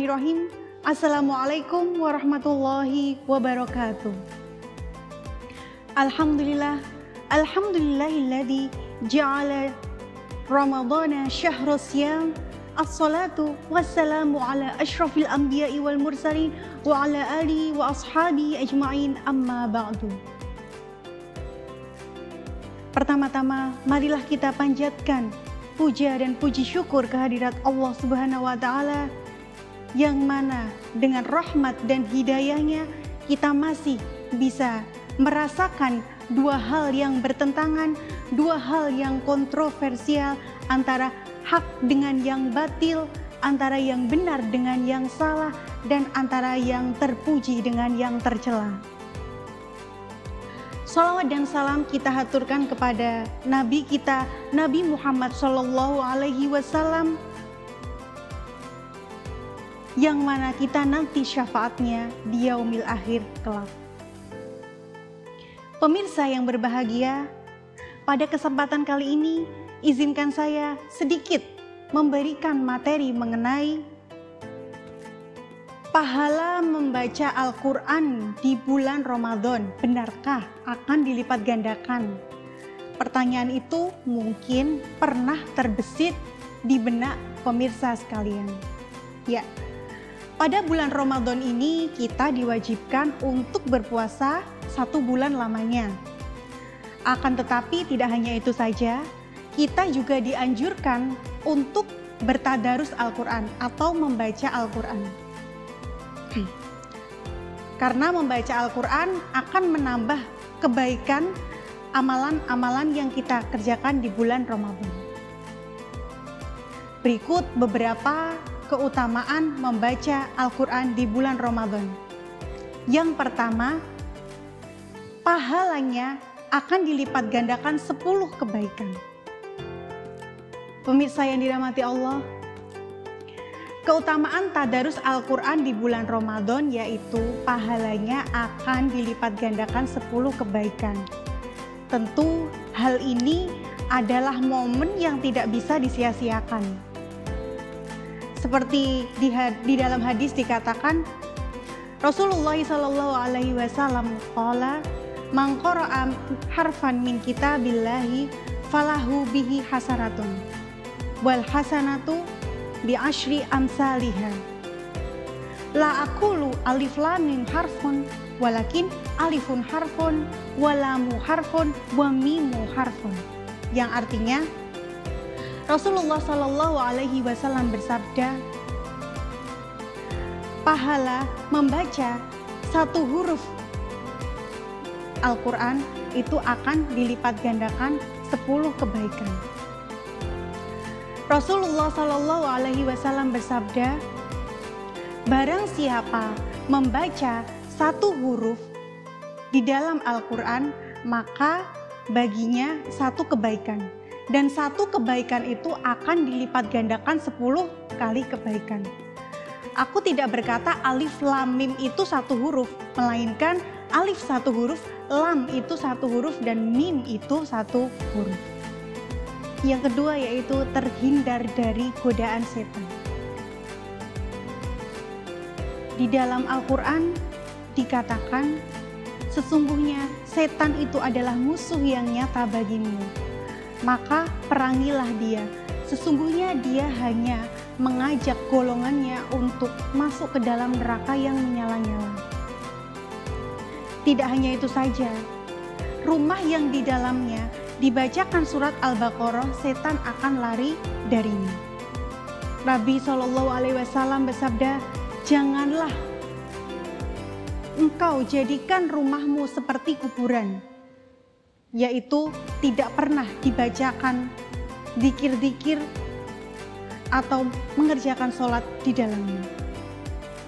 Bismillahirrahmanirrahim. Assalamualaikum warahmatullahi wabarakatuh. Alhamdulillahilladzi ja'ala Ramadhana syahrus siyam. Assalatu wassalamu ala asyrafil anbiya'i wal mursalin wa ala alihi wa ashabihi ajma'in, amma ba'du. Pertama-tama, marilah kita panjatkan puja dan puji syukur kehadirat Allah Subhanahu wa Ta'ala, yang mana dengan rahmat dan hidayahnya kita masih bisa merasakan dua hal yang bertentangan, dua hal yang kontroversial, antara hak dengan yang batil, antara yang benar dengan yang salah, dan antara yang terpuji dengan yang tercela. Salawat dan salam kita haturkan kepada Nabi kita, Nabi Muhammad Sallallahu Alaihi Wasallam, yang mana kita nanti syafaatnya di yaumil akhir kelak. Pemirsa yang berbahagia, pada kesempatan kali ini izinkan saya sedikit memberikan materi mengenai pahala membaca Al-Quran di bulan Ramadan, benarkah akan dilipat gandakan? Pertanyaan itu mungkin pernah terbesit di benak pemirsa sekalian. Ya, pada bulan Ramadan ini kita diwajibkan untuk berpuasa 1 bulan lamanya. Akan tetapi tidak hanya itu saja, kita juga dianjurkan untuk bertadarus Al-Quran atau membaca Al-Quran. Karena membaca Al-Quran akan menambah kebaikan amalan-amalan yang kita kerjakan di bulan Ramadan. Berikut beberapa keutamaan membaca Al-Quran di bulan Ramadan. Yang pertama, pahalanya akan dilipat gandakan 10 kebaikan. Pemirsa yang dirahmati Allah, keutamaan tadarus Al-Quran di bulan Ramadan yaitu pahalanya akan dilipat gandakan 10 kebaikan. Tentu hal ini adalah momen yang tidak bisa disia-siakan. Seperti di dalam hadis dikatakan, Rasulullah SAW qala, "Man qara'a harfan min kitabillahi falahu bihi hasanatun wal hasanatu bi asyri amsalihha. La aqulu alif lam mim harfun walakin alifun harfun wa lamu harfun wa mimu harfun." Yang artinya Rasulullah Shallallahu Alaihi Wasallam bersabda, pahala membaca 1 huruf Al-Quran itu akan dilipat gandakan 10 kebaikan. Rasulullah Shallallahu Alaihi Wasallam bersabda, barang siapa membaca 1 huruf di dalam Al-Quran, maka baginya 1 kebaikan. Dan 1 kebaikan itu akan dilipat gandakan 10 kali kebaikan. Aku tidak berkata alif lam mim itu 1 huruf, melainkan alif 1 huruf, lam itu 1 huruf, dan mim itu 1 huruf. Yang kedua yaitu terhindar dari godaan setan. Di dalam Al-Quran dikatakan, sesungguhnya setan itu adalah musuh yang nyata bagimu, maka perangilah dia. Sesungguhnya dia hanya mengajak golongannya untuk masuk ke dalam neraka yang menyala-nyala. Tidak hanya itu saja, rumah yang di dalamnya dibacakan surat Al-Baqarah, setan akan lari darinya. Nabi Shallallahu Alaihi Wasallam bersabda, janganlah engkau jadikan rumahmu seperti kuburan, yaitu tidak pernah dibacakan dzikir-dzikir atau mengerjakan sholat di dalamnya.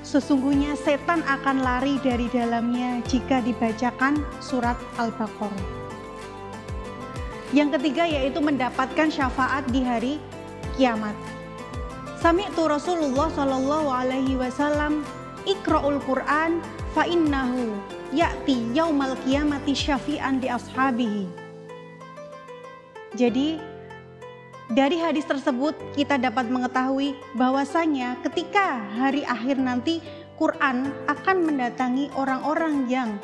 Sesungguhnya setan akan lari dari dalamnya jika dibacakan surat Al-Baqarah. Yang ketiga yaitu mendapatkan syafaat di hari kiamat. Sami'tu Rasulullah Shallallahu Alaihi Wasallam, iqra'ul Quran fa innahu ya'ti yaumal qiyamati syafi'an di ashabihi. Jadi Dari hadis tersebut kita dapat mengetahui bahwasanya ketika hari akhir nanti Quran akan mendatangi orang-orang yang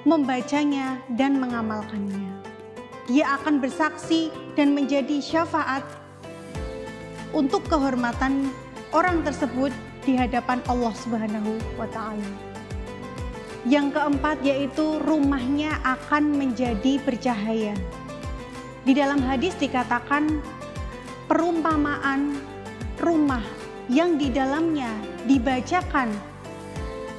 membacanya dan mengamalkannya. Dia akan bersaksi dan menjadi syafaat untuk kehormatan orang tersebut di hadapan Allah Subhanahu wa Ta'ala. Yang keempat yaitu rumahnya akan menjadi bercahaya. Di dalam hadis dikatakan perumpamaan rumah yang di dalamnya dibacakan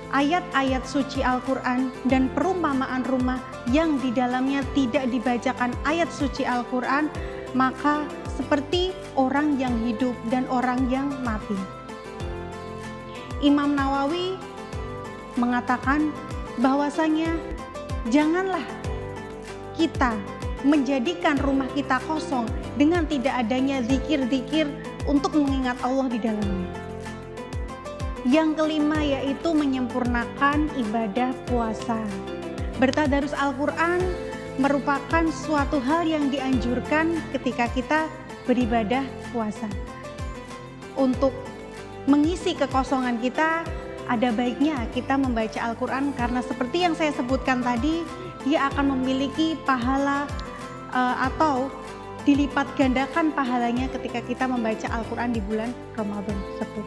ayat-ayat suci Al-Quran dan perumpamaan rumah yang di dalamnya tidak dibacakan ayat suci Al-Quran, maka seperti orang yang hidup dan orang yang mati. Imam Nawawi mengatakan bahwasanya janganlah kita menjadikan rumah kita kosong dengan tidak adanya zikir-zikir untuk mengingat Allah di dalamnya. Yang kelima yaitu menyempurnakan ibadah puasa. Bertadarus Al-Quran merupakan suatu hal yang dianjurkan ketika kita beribadah puasa. Untuk mengisi kekosongan kita, ada baiknya kita membaca Al-Quran karena seperti yang saya sebutkan tadi, dia akan memiliki pahala atau dilipat gandakan pahalanya ketika kita membaca Al-Quran di bulan Ramadan tersebut.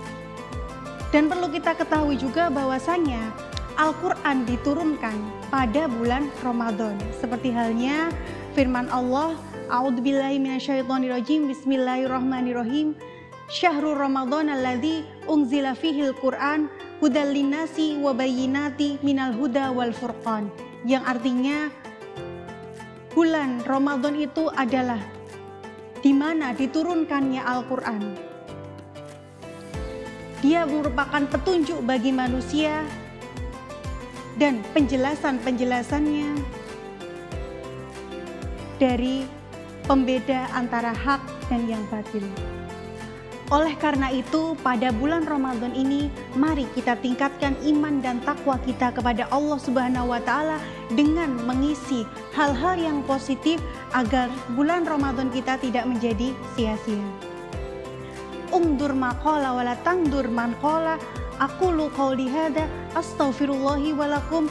Dan perlu kita ketahui juga bahwasanya Al-Quran diturunkan pada bulan Ramadan. Seperti halnya firman Allah, A'udzubillahi minasyaitonirrajim, Bismillahirrahmanirrahim, Syahrul Ramadan alladzi unzila fihil Qur'an hudal linnasi wa bayyinati minal huda wal furqan. Yang artinya bulan Ramadan itu adalah di mana diturunkannya Al-Quran. Dia merupakan petunjuk bagi manusia dan penjelasan-penjelasannya dari pembeda antara hak dan yang batil. Oleh karena itu, pada bulan Ramadan ini, mari kita tingkatkan iman dan takwa kita kepada Allah Subhanahu wa Ta'ala dengan mengisi hal-hal yang positif agar bulan Ramadan kita tidak menjadi sia-sia. Umdur maqala wala tangdur man qala, aqulu qawli hadza astaghfirullahi walakum.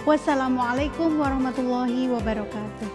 Wassalamualaikum warahmatullahi wabarakatuh.